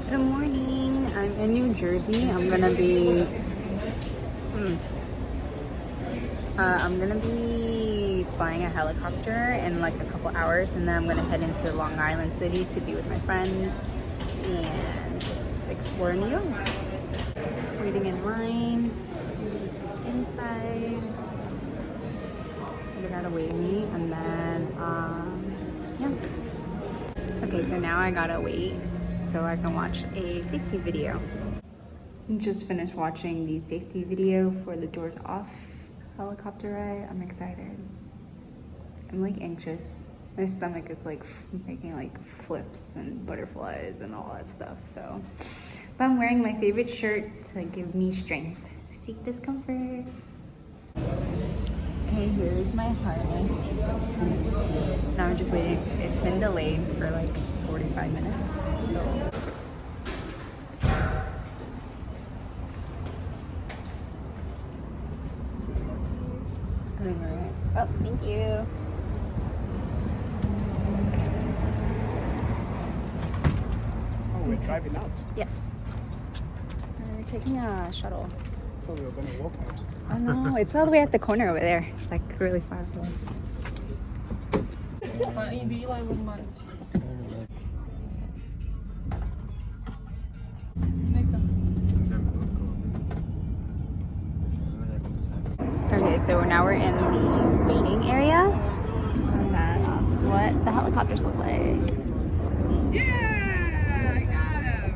Good morning. I'm in New Jersey. I'm gonna be flying a helicopter in like a couple hours, and then I'm gonna head into Long Island City to be with my friends and just explore New York. Waiting in line. This is the inside. They gotta wait me, and then yeah. Okay, so now I gotta wait so I can watch a safety video. Just finished watching the safety video for the doors off helicopter ride. I'm excited. I'm like anxious. My stomach is like making like flips and butterflies and all that stuff. So, but I'm wearing my favorite shirt to give me strength. Seek discomfort. Okay, here's my harness. Now I'm just waiting. It's been delayed for like 45 minutes. So. Oh, thank you. Oh, we're driving out. Yes. We're taking a shuttle. I thought we were going to walk out. Oh no, it's all the way at the corner over there. Like really far away. Okay, so now we're in the waiting area. And that's what the helicopters look like. Yeah, I got him.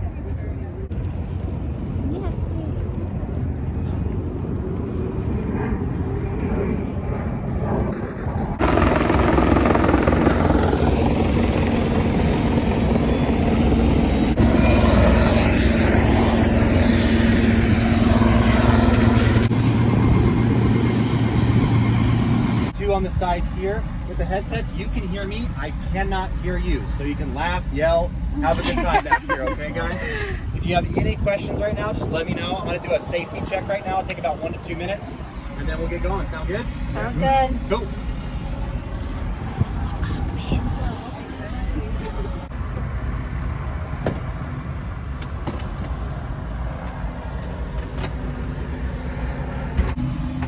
On the side here with the headsets, you can hear me, I cannot hear you, so you can laugh, yell, have a good time back here. Okay guys, if you have any questions right now, just let me know. I'm going to do a safety check right now. It'll take about 1 to 2 minutes and then we'll get going. Sound good? Sounds good. Go.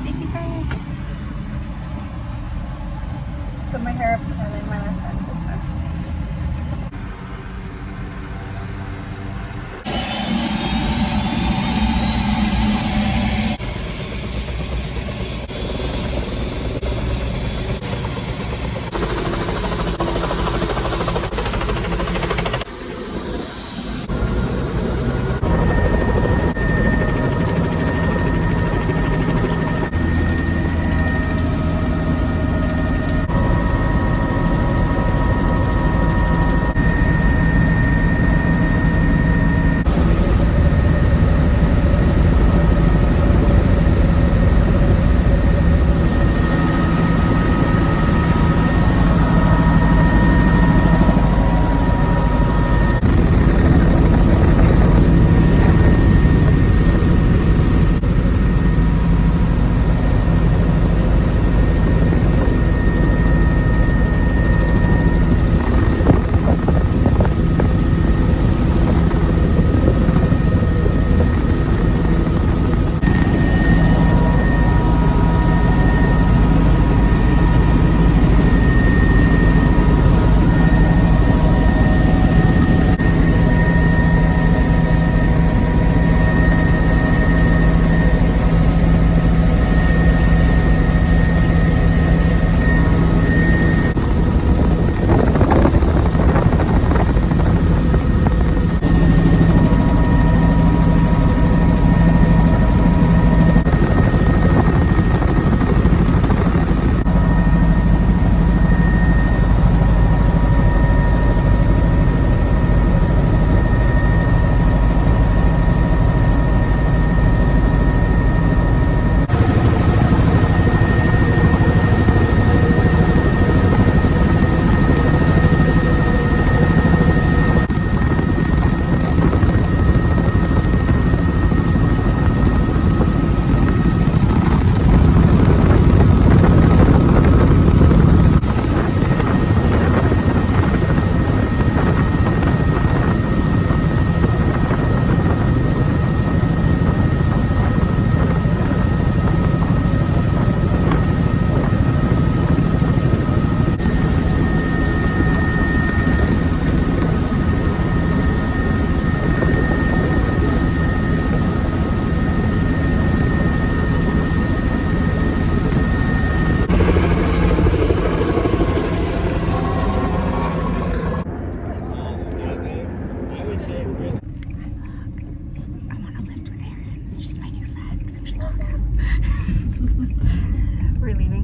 Safety first. Put my hair up early my last time this time.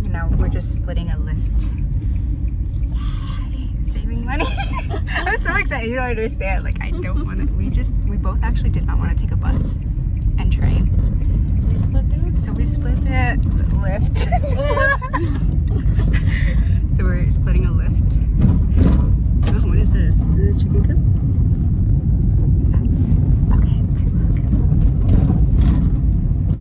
Now we're just splitting a lift. Saving money. I'm so excited. You don't understand. Like, I don't want to. We both actually did not want to take a bus and train. So we split the lift. So we're splitting a lift. Oh, what is this? Is this chicken coop?